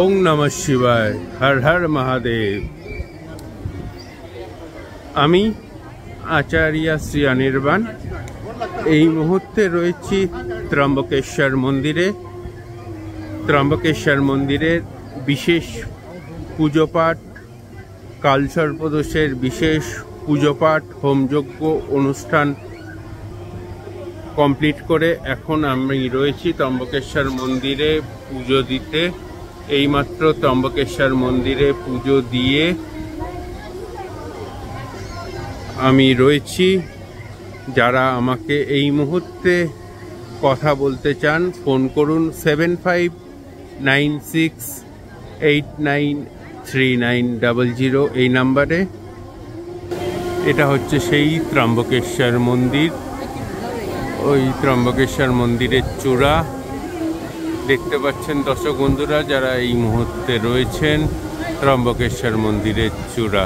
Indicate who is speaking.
Speaker 1: ওং নমঃ শিবায়, হর হর মহাদেব। আমি আচার্য শ্রী অনির্বাণ এই মুহূর্তে রয়েছি ত্রম্বকেশ্বর মন্দিরে। ত্রম্বকেশ্বর মন্দিরের বিশেষ পুজোপাঠ, কালসর্পদোষের বিশেষ পুজোপাঠ, হোমযজ্ঞ অনুষ্ঠান কমপ্লিট করে এখন আমি রয়েছি ত্রম্বকেশ্বর মন্দিরে পুজো দিতে। এইমাত্র ত্রম্বকেশ্বর মন্দিরে পুজো দিয়ে আমি রয়েছি। যারা আমাকে এই মুহূর্তে কথা বলতে চান ফোন করুন 7596893900 এই নাম্বারে। এটা হচ্ছে সেই ত্রম্বকেশ্বর মন্দির। ওই ত্রম্বকেশ্বর মন্দিরের চূড়া দেখতে পাচ্ছেন দর্শক বন্ধুরা, যারা এই মুহূর্তে রয়েছেন ত্রম্বকেশ্বর মন্দিরের চূড়া।